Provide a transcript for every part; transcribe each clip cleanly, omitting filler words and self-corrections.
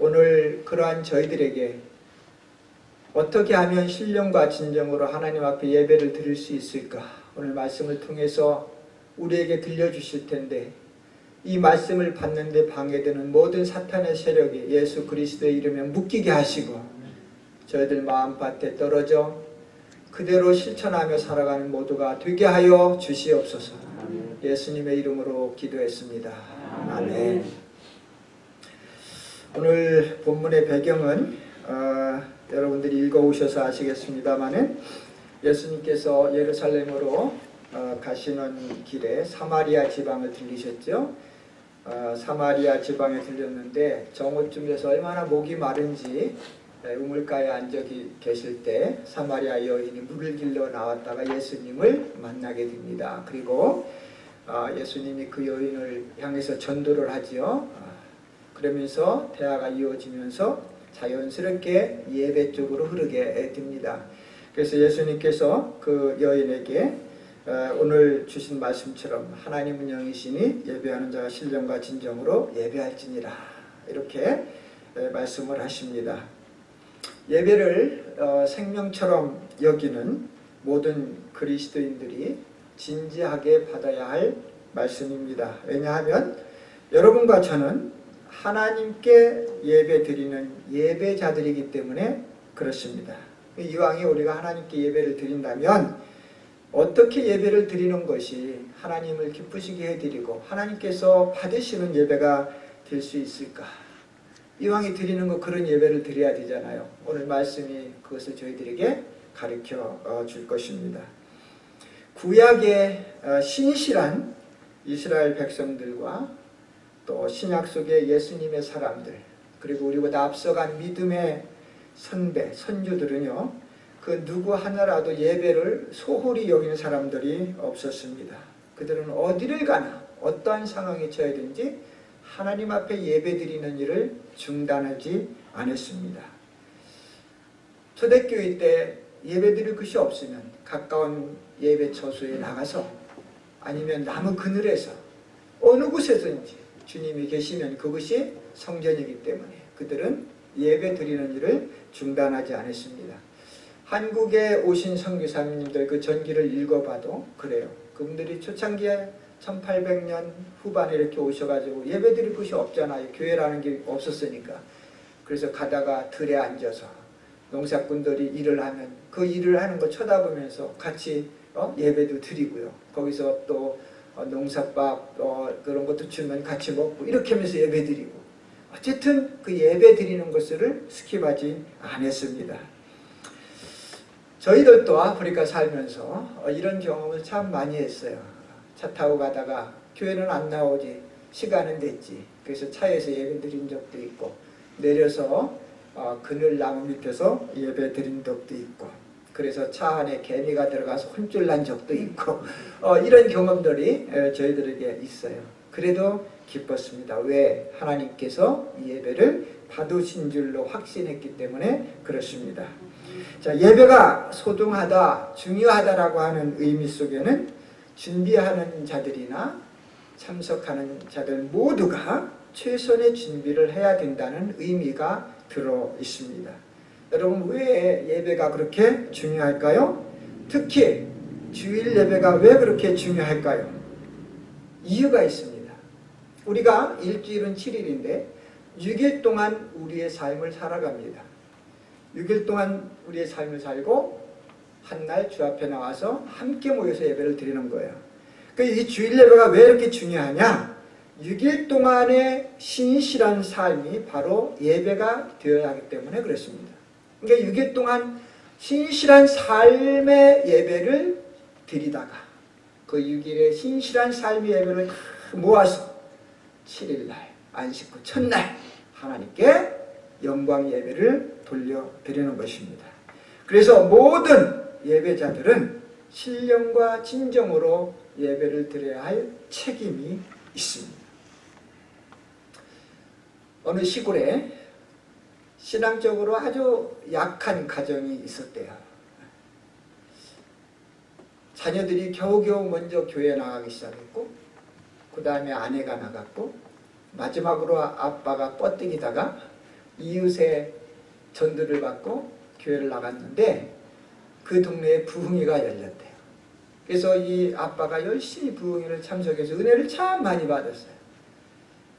오늘 그러한 저희들에게 어떻게 하면 신령과 진정으로 하나님 앞에 예배를 드릴 수 있을까? 오늘 말씀을 통해서 우리에게 들려주실 텐데, 이 말씀을 받는데 방해되는 모든 사탄의 세력이 예수 그리스도의 이름에 묶이게 하시고 저희들 마음밭에 떨어져 그대로 실천하며 살아가는 모두가 되게 하여 주시옵소서. 예수님의 이름으로 기도했습니다. 아멘. 오늘 본문의 배경은 여러분들이 읽어오셔서 아시겠습니다마는 예수님께서 예루살렘으로 가시는 길에 사마리아 지방을 들리셨죠. 사마리아 지방에 들렸는데 정오쯤에서 얼마나 목이 마른지 우물가에 앉아 계실 때 사마리아 여인이 물을 길러 나왔다가 예수님을 만나게 됩니다. 그리고 예수님이 그 여인을 향해서 전도를 하지요. 그러면서 대화가 이어지면서 자연스럽게 예배 쪽으로 흐르게 됩니다. 그래서 예수님께서 그 여인에게 오늘 주신 말씀처럼 하나님은 영이시니 예배하는 자가 신령과 진정으로 예배할지니라, 이렇게 말씀을 하십니다. 예배를 생명처럼 여기는 모든 그리스도인들이 진지하게 받아야 할 말씀입니다. 왜냐하면 여러분과 저는 하나님께 예배 드리는 예배자들이기 때문에 그렇습니다. 이왕에 우리가 하나님께 예배를 드린다면 어떻게 예배를 드리는 것이 하나님을 기쁘시게 해드리고 하나님께서 받으시는 예배가 될 수 있을까? 이왕에 드리는 거 그런 예배를 드려야 되잖아요. 오늘 말씀이 그것을 저희들에게 가르쳐 줄 것입니다. 구약의 신실한 이스라엘 백성들과 또 신약 속의 예수님의 사람들, 그리고 우리보다 앞서간 믿음의 선배, 선주들은요, 그 누구 하나라도 예배를 소홀히 여기는 사람들이 없었습니다. 그들은 어디를 가나 어떠한 상황에 처해든지 하나님 앞에 예배드리는 일을 중단하지 않았습니다. 초대교회 때 예배드릴 것이 없으면 가까운 예배 처소에 나가서 아니면 나무 그늘에서 어느 곳에든지 주님이 계시면 그것이 성전이기 때문에 그들은 예배 드리는 일을 중단하지 않았습니다. 한국에 오신 선교사님들 그 전기를 읽어봐도 그래요. 그분들이 초창기에 1800년 후반에 이렇게 오셔가지고 예배 드릴 곳이 없잖아요. 교회라는 게 없었으니까. 그래서 가다가 들에 앉아서 농사꾼들이 일을 하면 그 일을 하는 거 쳐다보면서 같이 예배도 드리고요. 거기서 또 농사밥 그런 것도 주면 같이 먹고 이렇게 하면서 예배 드리고, 어쨌든 그 예배 드리는 것을 스킵하지 않았습니다. 저희들도 아프리카 살면서 이런 경험을 참 많이 했어요. 차 타고 가다가 교회는 안 나오지, 시간은 됐지. 그래서 차에서 예배 드린 적도 있고, 내려서 그늘나무 밑에서 예배 드린 적도 있고, 그래서 차 안에 개미가 들어가서 혼쭐 난 적도 있고, 이런 경험들이 저희들에게 있어요. 그래도 기뻤습니다. 왜? 하나님께서 이 예배를 받으신 줄로 확신했기 때문에 그렇습니다. 자, 예배가 소중하다, 중요하다라고 하는 의미 속에는 준비하는 자들이나 참석하는 자들 모두가 최선의 준비를 해야 된다는 의미가 들어 있습니다. 여러분, 왜 예배가 그렇게 중요할까요? 특히 주일 예배가 왜 그렇게 중요할까요? 이유가 있습니다. 우리가 일주일은 7일인데 6일 동안 우리의 삶을 살아갑니다. 6일 동안 우리의 삶을 살고 한날 주 앞에 나와서 함께 모여서 예배를 드리는 거예요. 그러니까 이 주일 예배가 왜 이렇게 중요하냐? 6일 동안의 신실한 삶이 바로 예배가 되어야 하기 때문에 그렇습니다. 그러니까 6일 동안 신실한 삶의 예배를 드리다가 그 6일의 신실한 삶의 예배를 모아서 7일날 안식 후 첫날 하나님께 영광 예배를 돌려드리는 것입니다. 그래서 모든 예배자들은 신령과 진정으로 예배를 드려야 할 책임이 있습니다. 어느 시골에 신앙적으로 아주 약한 가정이 있었대요. 자녀들이 겨우겨우 먼저 교회에 나가기 시작했고, 그 다음에 아내가 나갔고, 마지막으로 아빠가 뻗뜨기다가 이웃의 전도를 받고 교회를 나갔는데 그 동네에 부흥회가 열렸대요. 그래서 이 아빠가 열심히 부흥회를 참석해서 은혜를 참 많이 받았어요.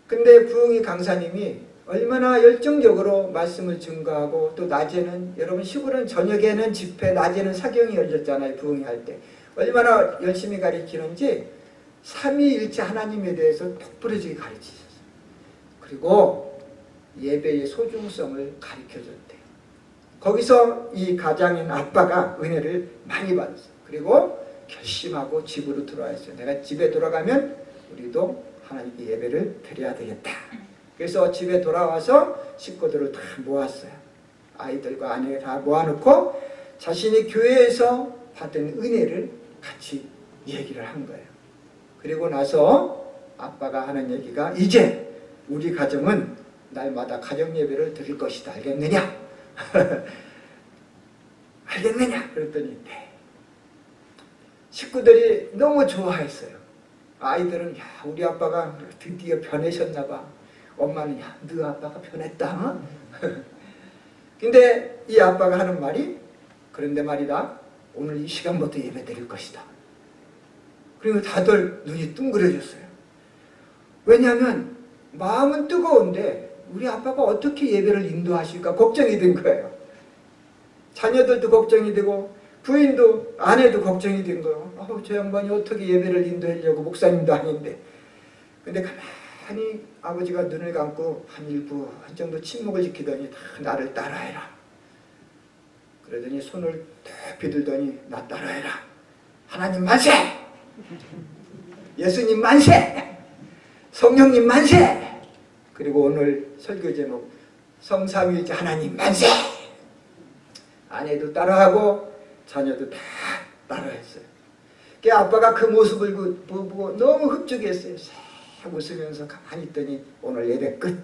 근데 부흥회 강사님이 얼마나 열정적으로 말씀을 증거하고 또 낮에는 여러분 시골은 저녁에는 집회 낮에는 사경이 열렸잖아요. 부흥회 할 때 얼마나 열심히 가르치는지 삼위일체 하나님에 대해서 똑부러지게 가르치셨어요. 그리고 예배의 소중성을 가르쳐줬대요. 거기서 이 가장인 아빠가 은혜를 많이 받았어요. 그리고 결심하고 집으로 돌아왔어요. 내가 집에 돌아가면 우리도 하나님께 예배를 드려야 되겠다. 그래서 집에 돌아와서 식구들을 다 모았어요. 아이들과 아내 다 모아놓고 자신이 교회에서 받은 은혜를 같이 얘기를 한 거예요. 그리고 나서 아빠가 하는 얘기가 이제 우리 가정은 날마다 가정 예배를 드릴 것이다. 알겠느냐? 알겠느냐? 그랬더니 네. 식구들이 너무 좋아했어요. 아이들은 야 우리 아빠가 드디어 변해셨나 봐. 엄마는 야 너 아빠가 변했다. 근데 이 아빠가 하는 말이 그런데 말이다. 오늘 이 시간부터 예배 드릴 것이다. 그리고 다들 눈이 둥그레졌어요. 왜냐하면 마음은 뜨거운데 우리 아빠가 어떻게 예배를 인도하실까 걱정이 된 거예요. 자녀들도 걱정이 되고 부인도 아내도 걱정이 된 거예요. 저 양반이 어떻게 예배를 인도하려고 목사님도 아닌데. 근데 가만히 아버지가 눈을 감고 한 1분 정도 침묵을 지키더니 다 나를 따라해라. 그러더니 손을 탁 비들더니 나 따라해라. 하나님 만세! 예수님 만세! 성령님 만세! 그리고 오늘 설교 제목 성삼위일체 하나님 만세! 아내도 따라하고 자녀도 다 따라했어요. 그 아빠가 그 모습을 보고 너무 흡족했어요. 싹 웃으면서 가만히 있더니 오늘 예배 끝.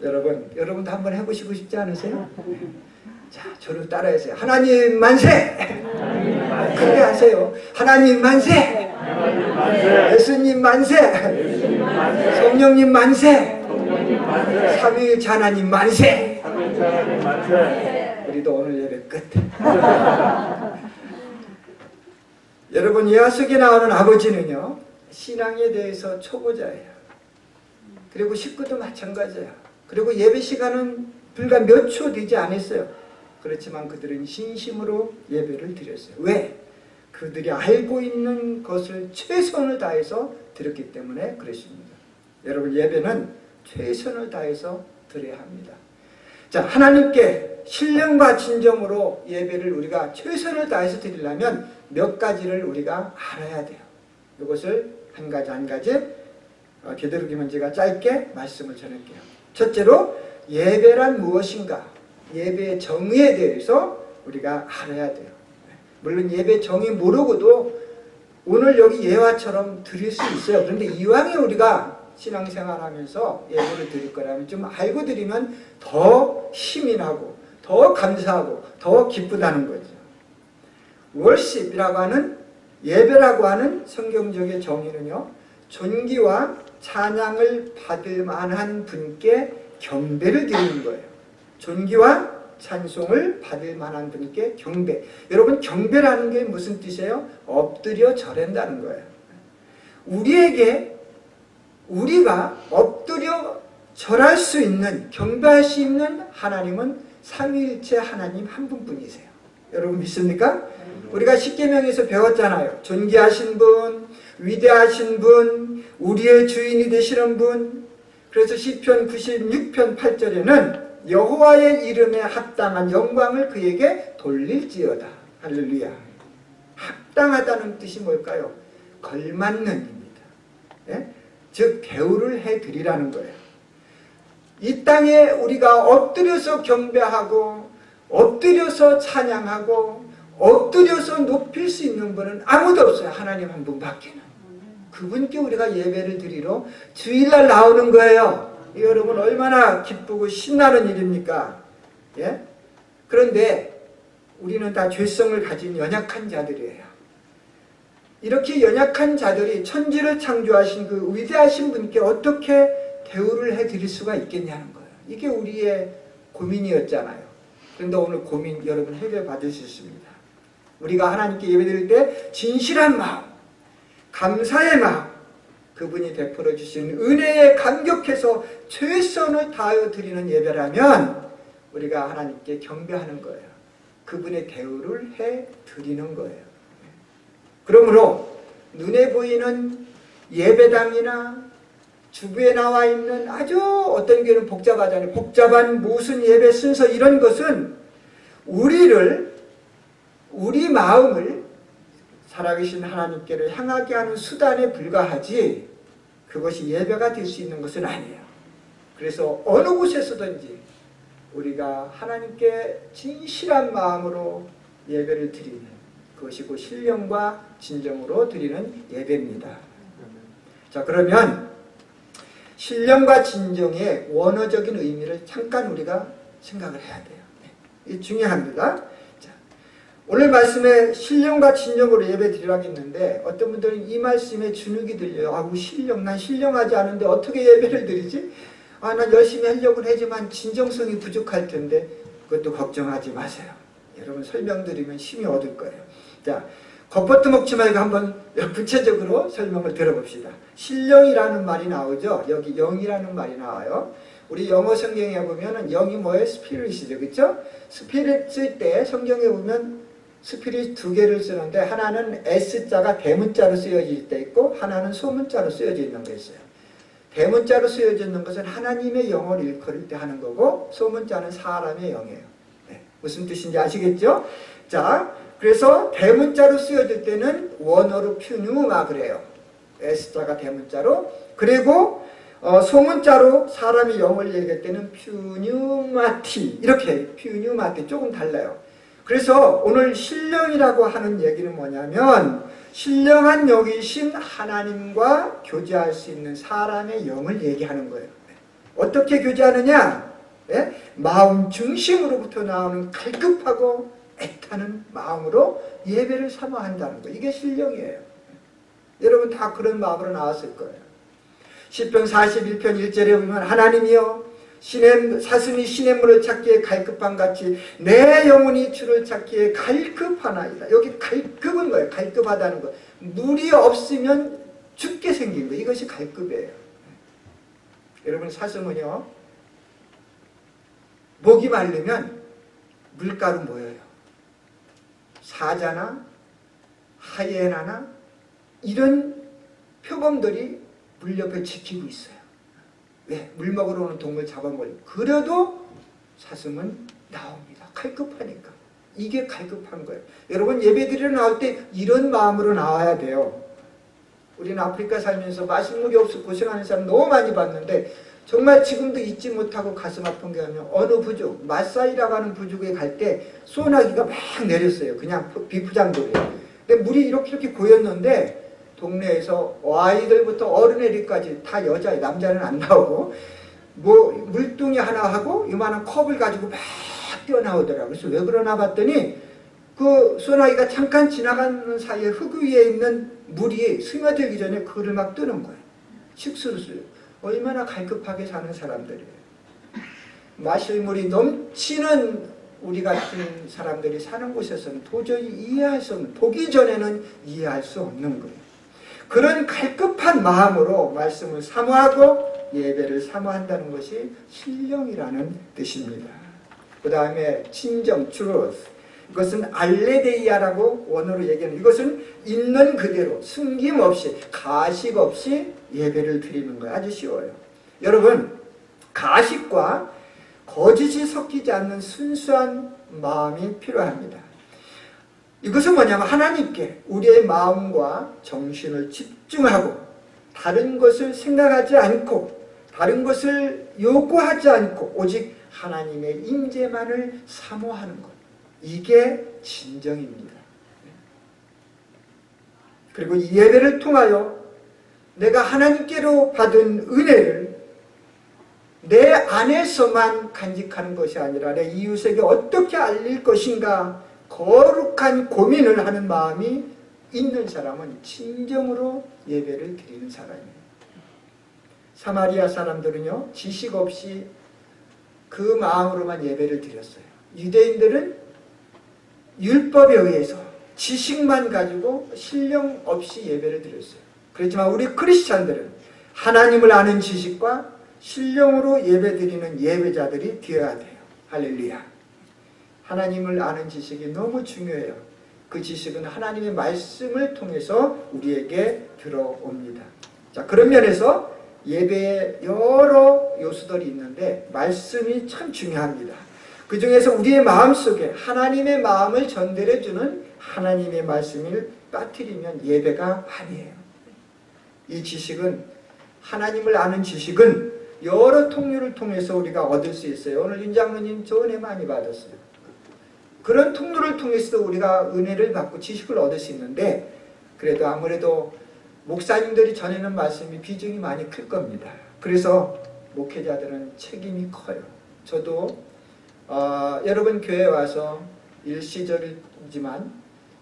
여러분도 한번 해보시고 싶지 않으세요? 자, 저를 따라해주세요. 하나님 만세! 크게 하세요. 하나님 만세! 예수님 만세! 성령님 만세! 삼위일체 하나님 만세! 우리도 오늘 예배 끝. 여러분 예화 속에 나오는 아버지는요 신앙에 대해서 초보자예요. 그리고 식구도 마찬가지예요. 그리고 예배 시간은 불과 몇 초 되지 않았어요. 그렇지만 그들은 진심으로 예배를 드렸어요. 왜? 그들이 알고 있는 것을 최선을 다해서 드렸기 때문에 그렇습니다. 여러분 예배는 최선을 다해서 드려야 합니다. 자, 하나님께 신령과 진정으로 예배를 우리가 최선을 다해서 드리려면 몇 가지를 우리가 알아야 돼요. 이것을 한 가지 한 가지 되도록이면 제가 짧게 말씀을 전할게요. 첫째로 예배란 무엇인가? 예배의 정의에 대해서 우리가 알아야 돼요. 물론 예배 정의 모르고도 오늘 여기 예화처럼 드릴 수 있어요. 그런데 이왕에 우리가 신앙생활하면서 예배를 드릴 거라면 좀 알고 드리면 더 힘이 나고 더 감사하고 더 기쁘다는 거죠. 월십이라고 하는 예배라고 하는 성경적인 정의는요. 존귀와 찬양을 받을 만한 분께 경배를 드리는 거예요. 존귀와 찬송을 받을 만한 분께 경배. 여러분 경배라는 게 무슨 뜻이에요? 엎드려 절한다는 거예요. 우리가 엎드려 절할 수 있는 경배할 수 있는 하나님은 삼위일체 하나님 한 분뿐이세요. 여러분 믿습니까? 우리가 십계명에서 배웠잖아요. 존귀하신 분, 위대하신 분, 우리의 주인이 되시는 분. 그래서 시편 96편 8절에는 여호와의 이름에 합당한 영광을 그에게 돌릴지어다. 할렐루야. 합당하다는 뜻이 뭘까요? 걸맞는입니다. 예? 즉 배우를 해드리라는 거예요. 이 땅에 우리가 엎드려서 경배하고 엎드려서 찬양하고 엎드려서 높일 수 있는 분은 아무도 없어요. 하나님 한 분밖에는. 그분께 우리가 예배를 드리러 주일날 나오는 거예요. 여러분 얼마나 기쁘고 신나는 일입니까? 예? 그런데 우리는 다 죄성을 가진 연약한 자들이에요. 이렇게 연약한 자들이 천지를 창조하신 그 위대하신 분께 어떻게 대우를 해드릴 수가 있겠냐는 거예요. 이게 우리의 고민이었잖아요. 그런데 오늘 고민 여러분 해결 받을 수 있습니다. 우리가 하나님께 예배드릴 때 진실한 마음, 감사의 마음, 그분이 베풀어 주신 은혜에 감격해서 최선을 다하여 드리는 예배라면 우리가 하나님께 경배하는 거예요. 그분의 대우를 해 드리는 거예요. 그러므로 눈에 보이는 예배당이나 주부에 나와 있는 아주 어떤 교회는 복잡하잖아요. 복잡한 무슨 예배 순서 이런 것은 우리 마음을 살아계신 하나님께로 향하게 하는 수단에 불과하지 그것이 예배가 될 수 있는 것은 아니에요. 그래서 어느 곳에서든지 우리가 하나님께 진실한 마음으로 예배를 드리는 그것이 곧 신령과 진정으로 드리는 예배입니다. 자, 그러면 신령과 진정의 원어적인 의미를 잠깐 우리가 생각을 해야 돼요. 이게 중요합니다. 자, 오늘 말씀에 신령과 진정으로 예배 드리라고 했는데 어떤 분들은 이 말씀에 주눅이 들려요. 아우 신령, 난 신령하지 않은데 어떻게 예배를 드리지? 아, 난 열심히 하려고 하지만 진정성이 부족할 텐데 그것도 걱정하지 마세요. 여러분 설명드리면 힘이 얻을 거예요. 자, 겉버터 먹지 말고 한번 구체적으로 설명을 들어봅시다. 신령이라는 말이 나오죠. 여기 영이라는 말이 나와요. 우리 영어 성경에 보면은 영이 뭐예요? 스피릿이죠. 그렇죠? 스피릿 쓸 때 성경에 보면 스피릿 두 개를 쓰는데 하나는 S자가 대문자로 쓰여질 때 있고 하나는 소문자로 쓰여져 있는 거 있어요. 대문자로 쓰여져 있는 것은 하나님의 영을 일컬을 때 하는 거고 소문자는 사람의 영이에요. 네, 무슨 뜻인지 아시겠죠? 자, 그래서 대문자로 쓰여질 때는 원어로 퓨뉴마 그래요. S자가 대문자로. 그리고 소문자로 사람의 영을 얘기할 때는 퓨뉴마티 이렇게 퓨뉴마티 조금 달라요. 그래서 오늘 신령이라고 하는 얘기는 뭐냐면 신령한 영이신 하나님과 교제할 수 있는 사람의 영을 얘기하는 거예요. 어떻게 교제하느냐? 네? 마음 중심으로부터 나오는 갈급하고 애타는 마음으로 예배를 사모한다는 거예요. 이게 신령이에요. 여러분 다 그런 마음으로 나왔을 거예요. 시편 41편 1절에 보면 하나님이여 사슴이 시냇물을 찾기에 갈급한 같이 내 영혼이 주를 찾기에 갈급하나이다. 여기 갈급은 뭐예요? 갈급하다는 거. 물이 없으면 죽게 생긴 거. 이것이 갈급이에요. 여러분 사슴은요 목이 마르면 물가로 모여요. 사자나 하이에나나 이런 표범들이 물 옆에 지키고 있어요. 왜? 물 먹으러 오는 동물 잡아먹어요. 그래도 사슴은 나옵니다. 갈급하니까. 이게 갈급한 거예요. 여러분 예배드리러 나올 때 이런 마음으로 나와야 돼요. 우리는 아프리카 살면서 마실 물이 없어 고생하는 사람 너무 많이 봤는데 정말 지금도 잊지 못하고 가슴 아픈 게 하면 어느 부족, 마사이라고 하는 부족에 갈 때 소나기가 막 내렸어요. 그냥 비프장도래요. 근데 물이 이렇게 고였는데 동네에서 아이들부터 어른애들까지 다 여자예요. 남자는 안 나오고 뭐 물뚱이 하나 하고 이만한 컵을 가지고 막 뛰어나오더라고요. 그래서 왜 그러나 봤더니 그 소나기가 잠깐 지나가는 사이에 흙 위에 있는 물이 스며들기 전에 그를 막 뜨는 거예요. 식수를 얼마나 갈급하게 사는 사람들이에요. 마실 물이 넘치는 우리 같은 사람들이 사는 곳에서는 도저히 이해할 수 없는, 보기 전에는 이해할 수 없는 거예요. 그런 갈급한 마음으로 말씀을 사모하고 예배를 사모한다는 것이 신령이라는 뜻입니다. 그 다음에 진정, truth. 이것은 알레데이아라고 원어로 얘기하는, 이것은 있는 그대로 숨김없이 가식 없이 예배를 드리는 거예요. 아주 쉬워요. 여러분 가식과 거짓이 섞이지 않는 순수한 마음이 필요합니다. 이것은 뭐냐면 하나님께 우리의 마음과 정신을 집중하고 다른 것을 생각하지 않고 다른 것을 요구하지 않고 오직 하나님의 임재만을 사모하는 것. 이게 진정입니다. 그리고 이 예배를 통하여 내가 하나님께로 받은 은혜를 내 안에서만 간직하는 것이 아니라 내 이웃에게 어떻게 알릴 것인가 거룩한 고민을 하는 마음이 있는 사람은 진정으로 예배를 드리는 사람이에요. 사마리아 사람들은요, 지식 없이 그 마음으로만 예배를 드렸어요. 유대인들은 율법에 의해서 지식만 가지고 신령 없이 예배를 드렸어요. 그렇지만 우리 크리스찬들은 하나님을 아는 지식과 신령으로 예배드리는 예배자들이 되어야 돼요. 할렐루야. 하나님을 아는 지식이 너무 중요해요. 그 지식은 하나님의 말씀을 통해서 우리에게 들어옵니다. 자, 그런 면에서 예배에 여러 요소들이 있는데 말씀이 참 중요합니다. 그 중에서 우리의 마음속에 하나님의 마음을 전달해주는 하나님의 말씀을 빠뜨리면 예배가 아니에요. 이 지식은, 하나님을 아는 지식은 여러 통로를 통해서 우리가 얻을 수 있어요. 오늘 윤 장로님 좋은 애 많이 받았어요. 그런 통로를 통해서도 우리가 은혜를 받고 지식을 얻을 수 있는데, 그래도 아무래도 목사님들이 전하는 말씀이 비중이 많이 클 겁니다. 그래서 목회자들은 책임이 커요. 저도 여러분 교회에 와서 일시적이지만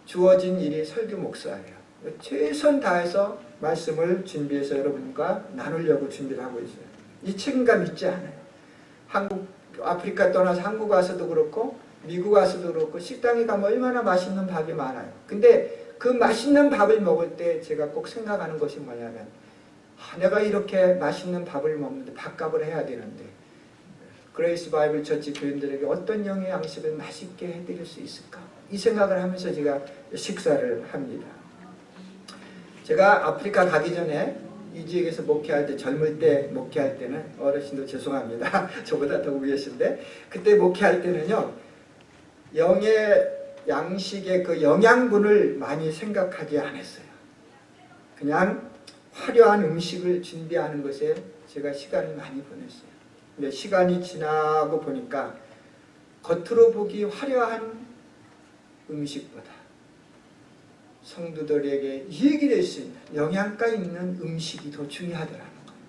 주어진 일이 설교 목사예요. 최선 다해서 말씀을 준비해서 여러분과 나누려고 준비를 하고 있어요. 이 책임감 있지 않아요. 아프리카 떠나서 한국 와서도 그렇고 미국 와서도 그렇고 식당에 가면 얼마나 맛있는 밥이 많아요. 근데 그 맛있는 밥을 먹을 때 제가 꼭 생각하는 것이 뭐냐면, 내가 이렇게 맛있는 밥을 먹는데 밥값을 해야 되는데 그레이스 바이블 처치 교인들에게 어떤 영의 양식을 맛있게 해드릴 수 있을까? 이 생각을 하면서 제가 식사를 합니다. 제가 아프리카 가기 전에 이 지역에서 목회할 때, 젊을 때 목회할 때는, 어르신도 죄송합니다. 저보다 더 위에신데, 그때 목회할 때는요, 영의 양식의 그 영양분을 많이 생각하지 않았어요. 그냥 화려한 음식을 준비하는 것에 제가 시간을 많이 보냈어요. 근데 시간이 지나고 보니까 겉으로 보기 화려한 음식보다 성도들에게 이익이 될 수 있는 영양가 있는 음식이 더 중요하더라는 거예요.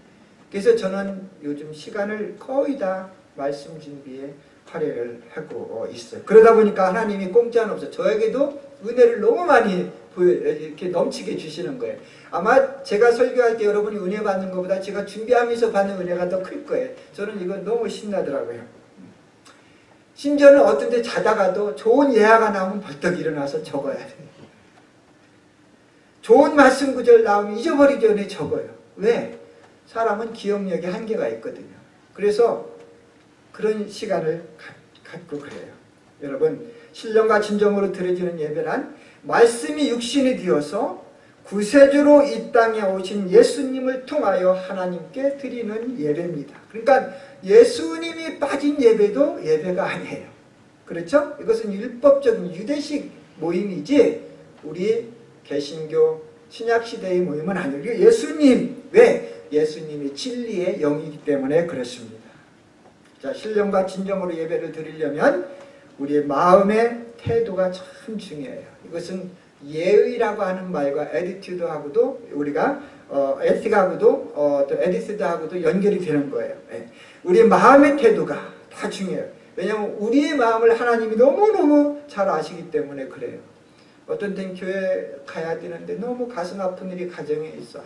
그래서 저는 요즘 시간을 거의 다 말씀 준비에 할애를 하고 있어요. 그러다 보니까 하나님이 공짜는 없어요. 저에게도 은혜를 너무 많이 이렇게 넘치게 주시는 거예요. 아마 제가 설교할 때 여러분이 은혜 받는 것보다 제가 준비하면서 받는 은혜가 더 클 거예요. 저는 이건 너무 신나더라고요. 심지어는 어떤 데 자다가도 좋은 예화가 나오면 벌떡 일어나서 적어야 돼요. 좋은 말씀 구절 나오면 잊어버리기 전에 적어요. 왜? 사람은 기억력에 한계가 있거든요. 그래서 그런 시간을 갖고 그래요. 여러분, 신령과 진정으로 드려지는 예배란 말씀이 육신이 되어서 구세주로 이 땅에 오신 예수님을 통하여 하나님께 드리는 예배입니다. 그러니까 예수님이 빠진 예배도 예배가 아니에요. 그렇죠? 이것은 율법적인 유대식 모임이지 우리 개신교 신약시대의 모임은 아니에요. 예수님, 왜? 예수님이 진리의 영이기 때문에 그렇습니다. 자, 신령과 진정으로 예배를 드리려면 우리의 마음의 태도가 참 중요해요. 이것은 예의라고 하는 말과 에디튜드하고도 우리가 에틱하고도 또 에디스드하고도 연결이 되는 거예요. 네. 우리의 마음의 태도가 다 중요해요. 왜냐하면 우리의 마음을 하나님이 너무너무 잘 아시기 때문에 그래요. 어떤 때는 교회 가야 되는데 너무 가슴 아픈 일이 가정에 있어.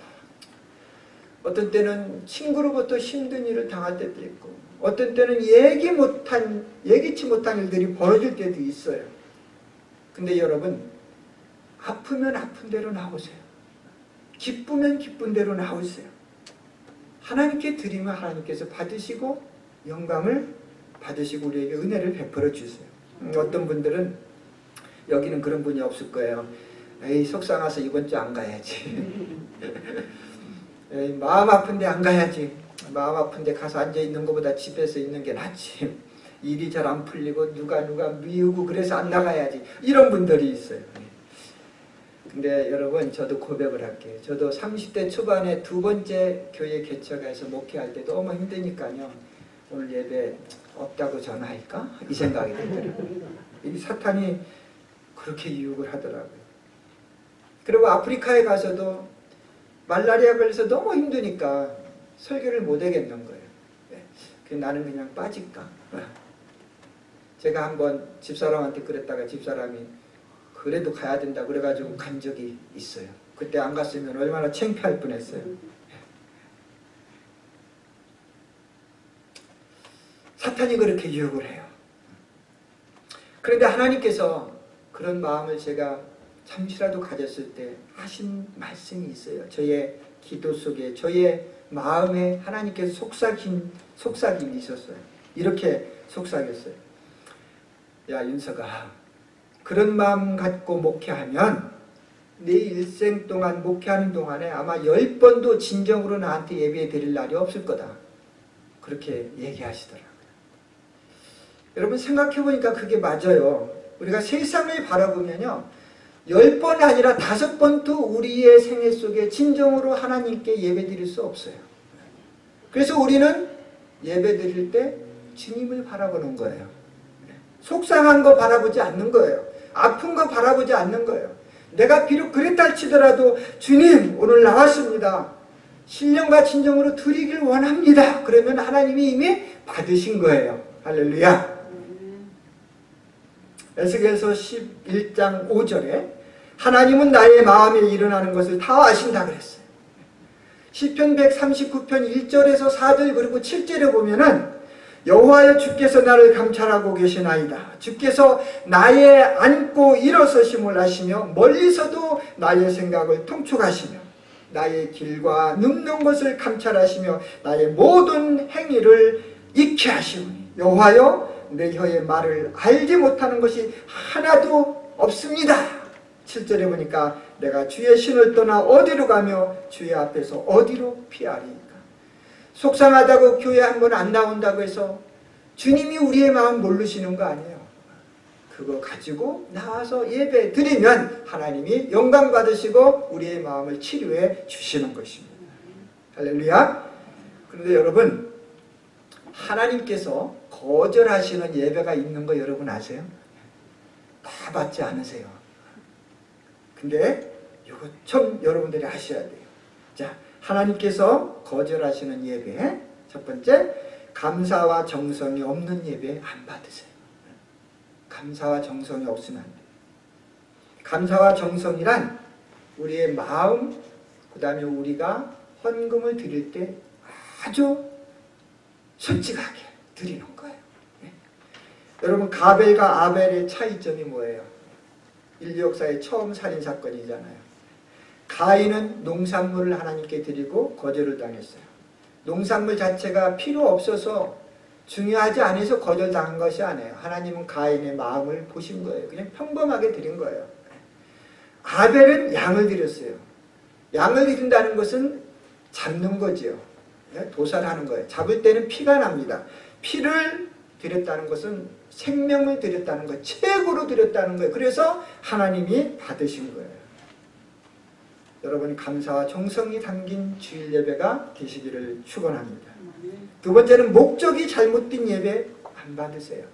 어떤 때는 친구로부터 힘든 일을 당할 때도 있고, 어떤 때는 예기치 못한 일들이 벌어질 때도 있어요. 근데 여러분, 아프면 아픈 대로 나오세요. 기쁘면 기쁜 대로 나오세요. 하나님께 드리면 하나님께서 받으시고 영광을 받으시고 우리에게 은혜를 베풀어 주세요. 어떤 분들은, 여기는 그런 분이 없을 거예요. 에이, 속상해서 이번 주 안 가야지. 에이, 마음 아픈데 안 가야지. 마음 아픈데 가서 앉아있는 것보다 집에서 있는 게 낫지. 일이 잘 안 풀리고 누가 미우고 그래서 안 나가야지. 이런 분들이 있어요. 근데 여러분, 저도 고백을 할게요. 저도 30대 초반에 두 번째 교회 개척해서 목회할 때 너무 힘드니까요. 오늘 예배 없다고 전화할까? 이 생각이 들더라고요. 이 사탄이 그렇게 유혹을 하더라고요. 그리고 아프리카에 가서도 말라리아 걸려서 너무 힘드니까 설교를 못 하겠는 거예요. 나는 그냥 빠질까? 제가 한번 집사람한테 그랬다가 집사람이 그래도 가야 된다 그래가지고 간 적이 있어요. 그때 안 갔으면 얼마나 창피할 뻔했어요. 사탄이 그렇게 유혹을 해요. 그런데 하나님께서 그런 마음을 제가 잠시라도 가졌을 때 하신 말씀이 있어요. 저의 기도 속에, 저의 마음에 하나님께서 속삭임이 있었어요. 이렇게 속삭였어요. 야, 윤서가, 그런 마음 갖고 목회하면 내 일생 동안 목회하는 동안에 아마 10번도 진정으로 나한테 예배 드릴 날이 없을 거다. 그렇게 얘기하시더라고요. 여러분 생각해보니까 그게 맞아요. 우리가 세상을 바라보면요, 10번 아니라 5번도 우리의 생애 속에 진정으로 하나님께 예배 드릴 수 없어요. 그래서 우리는 예배 드릴 때 주님을 바라보는 거예요. 속상한 거 바라보지 않는 거예요. 아픈 거 바라보지 않는 거예요. 내가 비록 그랬다 할지더라도 주님 오늘 나왔습니다. 신령과 진정으로 드리길 원합니다. 그러면 하나님이 이미 받으신 거예요. 할렐루야. 에스겔서 11장 5절에 하나님은 나의 마음에 일어나는 것을 다 아신다 그랬어요. 시편 139편 1절에서 4절 그리고 7절에 보면은 여호와여 주께서 나를 감찰하고 계시나이다. 주께서 나의 앉고 일어서심을 아시며 멀리서도 나의 생각을 통촉하시며 나의 길과 눕는 것을 감찰하시며 나의 모든 행위를 익히 하시오니 여호와여 내 혀의 말을 알지 못하는 것이 하나도 없습니다. 7절에 보니까 내가 주의 신을 떠나 어디로 가며 주의 앞에서 어디로 피하리까. 속상하다고 교회 한 번 안 나온다고 해서 주님이 우리의 마음 모르시는 거 아니에요. 그거 가지고 나와서 예배 드리면 하나님이 영광 받으시고 우리의 마음을 치료해 주시는 것입니다. 할렐루야. 그런데 여러분, 하나님께서 거절하시는 예배가 있는 거 여러분 아세요? 다 받지 않으세요. 근데 이거 좀 여러분들이 아셔야 돼요. 자, 하나님께서 거절하시는 예배, 첫 번째, 감사와 정성이 없는 예배 안 받으세요. 감사와 정성이 없으면 안 돼요. 감사와 정성이란 우리의 마음, 그 다음에 우리가 헌금을 드릴 때 아주 솔직하게 드리는 거예요. 네. 여러분, 가벨과 아벨의 차이점이 뭐예요? 인류 역사의 처음 살인사건이잖아요. 가인은 농산물을 하나님께 드리고 거절을 당했어요. 농산물 자체가 필요 없어서 중요하지 않아서 거절당한 것이 아니에요. 하나님은 가인의 마음을 보신 거예요. 그냥 평범하게 드린 거예요. 아벨은 양을 드렸어요. 양을 드린다는 것은 잡는 거지요. 도살하는 거예요. 잡을 때는 피가 납니다. 피를 드렸다는 것은 생명을 드렸다는 거예요. 최고로 드렸다는 거예요. 그래서 하나님이 받으신 거예요. 여러분, 감사와 정성이 담긴 주일 예배가 되시기를 축원합니다. 두 번째는 목적이 잘못된 예배 안 받으세요.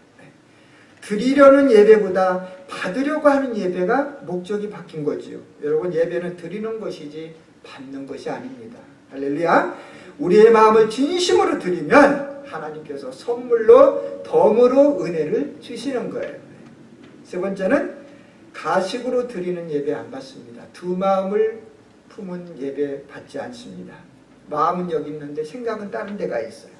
드리려는 예배보다 받으려고 하는 예배가 목적이 바뀐 거지요. 여러분, 예배는 드리는 것이지 받는 것이 아닙니다. 할렐루야. 우리의 마음을 진심으로 드리면 하나님께서 선물로 덤으로 은혜를 주시는 거예요. 세 번째는 가식으로 드리는 예배 안 받습니다. 두 마음을 품은 예배 받지 않습니다. 마음은 여기 있는데 생각은 다른 데가 있어요.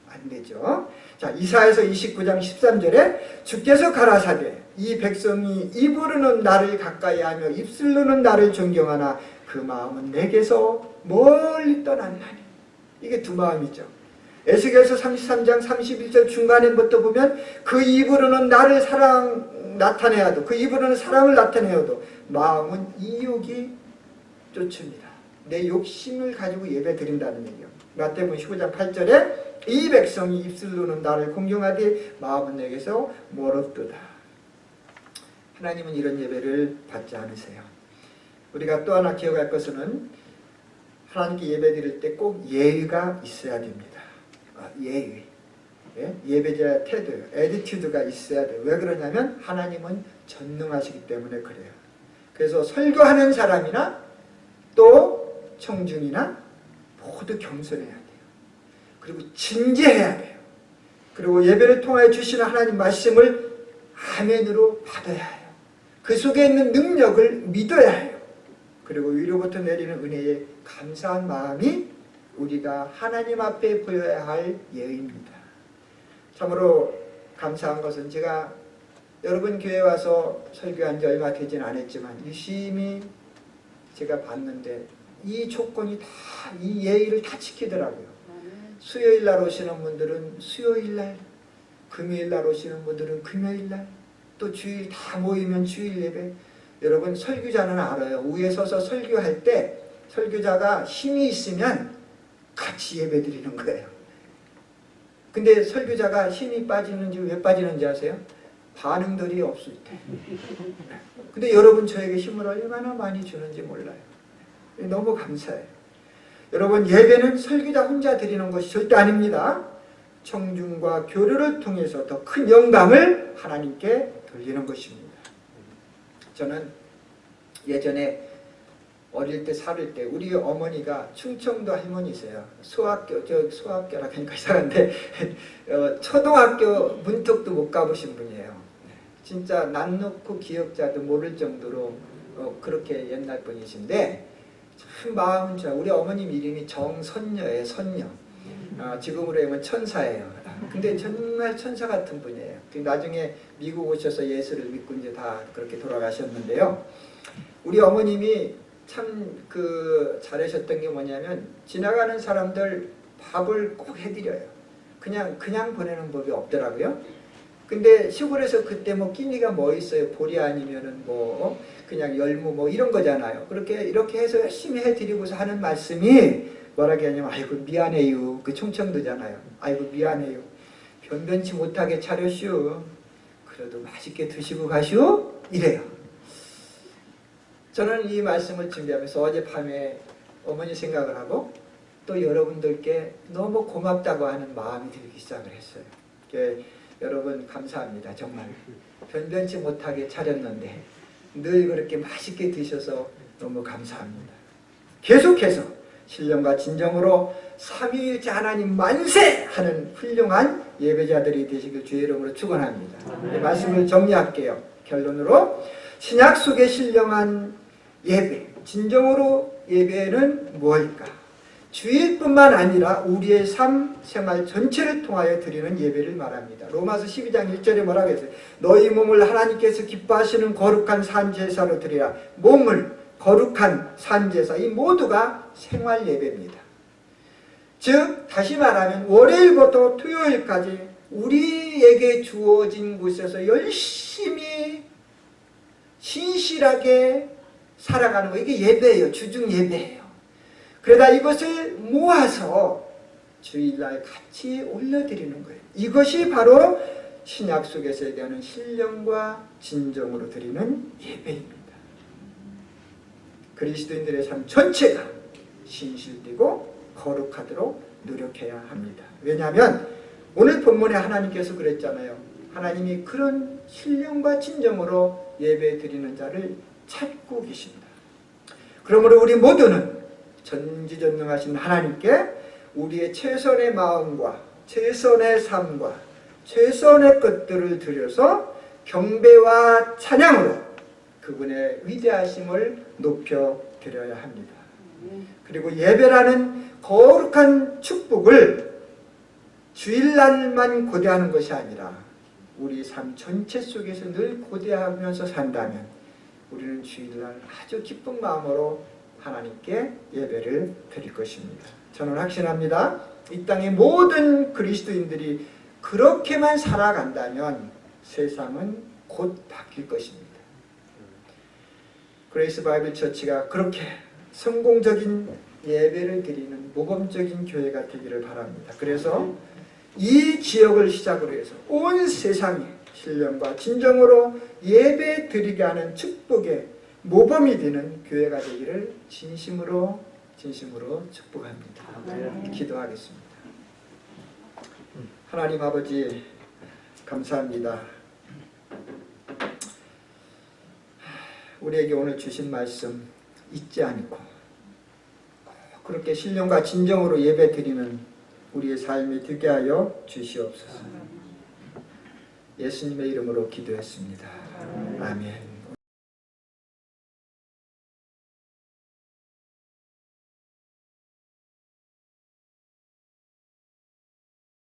안 되죠. 자, 이사야서 29장 13절에 주께서 가라사대 이 백성이 입으로는 나를 가까이하며 입술로는 나를 존경하나 그 마음은 내게서 멀리 떠났나니. 이게 두 마음이죠. 에스겔서 33장 31절 중간에부터 보면 그 입으로는 나를 나타내어도 그 입으로는 사랑을 나타내어도 마음은 이욕이 쫓습니다. 내 욕심을 가지고 예배 드린다는 얘기예요. 마태복음 15장 8절에 이 백성이 입술로는 나를 공경하되 마음은 내게서 멀었도다. 하나님은 이런 예배를 받지 않으세요. 우리가 또 하나 기억할 것은 하나님께 예배 드릴 때 꼭 예의가 있어야 됩니다. 예의. 예배자의 태도, 애티튜드가 있어야 돼요. 왜 그러냐면 하나님은 전능하시기 때문에 그래요. 그래서 설교하는 사람이나 또 청중이나 모두 겸손해야 돼요. 그리고 진지해야 돼요. 그리고 예배를 통하여 주시는 하나님 말씀을 아멘으로 받아야 해요. 그 속에 있는 능력을 믿어야 해요. 그리고 위로부터 내리는 은혜에 감사한 마음이 우리가 하나님 앞에 보여야 할 예의입니다. 참으로 감사한 것은 제가 여러분 교회 와서 설교한 지 얼마 되진 않았지만 유심히 제가 봤는데 이 조건이 다, 이 예의를 다 지키더라고요. 수요일 날 오시는 분들은 수요일 날, 금요일 날 오시는 분들은 금요일 날, 또 주일 다 모이면 주일 예배. 여러분 설교자는 알아요. 위에 서서 설교할 때 설교자가 힘이 있으면 같이 예배 드리는 거예요. 근데 설교자가 힘이 빠지는지 왜 빠지는지 아세요? 반응들이 없을 때. 근데 여러분 저에게 힘을 얼마나 많이 주는지 몰라요. 너무 감사해요. 여러분 예배는 설교자 혼자 드리는 것이 절대 아닙니다. 청중과 교류를 통해서 더 큰 영광을 하나님께 돌리는 것입니다. 저는 예전에 어릴 때 살을 때 우리 어머니가 충청도 할머니세요. 소학교라 하니까 이상한데 초등학교 문턱도 못 가보신 분이에요. 진짜 난 놓고 기억자도 모를 정도로 그렇게 옛날 분이신데 참 마음은 좋아. 우리 어머님 이름이 정선녀예요. 선녀. 지금으로 하면 천사예요. 근데 정말 천사 같은 분이에요. 나중에 미국 오셔서 예수를 믿고 이제 다 그렇게 돌아가셨는데요. 우리 어머님이 참 잘하셨던 게 뭐냐면 지나가는 사람들 밥을 꼭 해드려요. 그냥 보내는 법이 없더라고요. 근데 시골에서 그때 뭐 끼니가 뭐 있어요. 보리 아니면은 뭐 그냥 열무 뭐 이런 거잖아요. 이렇게 해서 열심히 해드리고서 하는 말씀이 뭐라고 하냐면 아이고 미안해요. 그 충청도잖아요. 아이고 미안해요. 변변치 못하게 차렸슈. 그래도 맛있게 드시고 가슈. 이래요. 저는 이 말씀을 준비하면서 어젯밤에 어머니 생각을 하고 또 여러분들께 너무 고맙다고 하는 마음이 들기 시작을 했어요. 여러분 감사합니다. 정말 변변치 못하게 차렸는데 늘 그렇게 맛있게 드셔서 너무 감사합니다. 계속해서 신령과 진정으로 삼위일체 하나님 만세! 하는 훌륭한 예배자들이 되시길 주의 이름으로 축원합니다. 이 말씀을 정리할게요. 결론으로 신약 속의 신령한 예배, 진정으로 예배는 무엇일까? 주일뿐만 아니라 우리의 삶, 생활 전체를 통하여 드리는 예배를 말합니다. 로마서 12장 1절에 뭐라고 했어요? 너희 몸을 하나님께서 기뻐하시는 거룩한 산제사로 드리라. 몸을 거룩한 산제사, 이 모두가 생활 예배입니다. 즉 다시 말하면 월요일부터 토요일까지 우리에게 주어진 곳에서 열심히 신실하게 살아가는 거, 이게 예배예요. 주중 예배예요. 그러다 이것을 모아서 주일날 같이 올려드리는 거예요. 이것이 바로 신약 속에서 얘기하는 신령과 진정으로 드리는 예배입니다. 그리스도인들의 삶 전체가 신실되고 거룩하도록 노력해야 합니다. 왜냐하면 오늘 본문에 하나님께서 그랬잖아요. 하나님이 그런 신령과 진정으로 예배 드리는 자를 찾고 계십니다. 그러므로 우리 모두는 전지전능하신 하나님께 우리의 최선의 마음과 최선의 삶과 최선의 것들을 드려서 경배와 찬양으로 그분의 위대하심을 높여드려야 합니다. 그리고 예배라는 거룩한 축복을 주일날만 고대하는 것이 아니라 우리 삶 전체 속에서 늘 고대하면서 산다면 우리는 주일날 아주 기쁜 마음으로 하나님께 예배를 드릴 것입니다. 저는 확신합니다. 이 땅의 모든 그리스도인들이 그렇게만 살아간다면 세상은 곧 바뀔 것입니다. 그레이스 바이블 처치가 그렇게 성공적인 예배를 드리는 모범적인 교회가 되기를 바랍니다. 그래서 이 지역을 시작으로 해서 온 세상에 신령과 진정으로 예배 드리게 하는 축복의 모범이 되는 교회가 되기를 진심으로 축복합니다. 기도하겠습니다. 하나님 아버지 감사합니다. 우리에게 오늘 주신 말씀 잊지 않고 그렇게 신령과 진정으로 예배 드리는 우리의 삶이 되게 하여 주시옵소서. 예수님의 이름으로 기도했습니다. 아멘.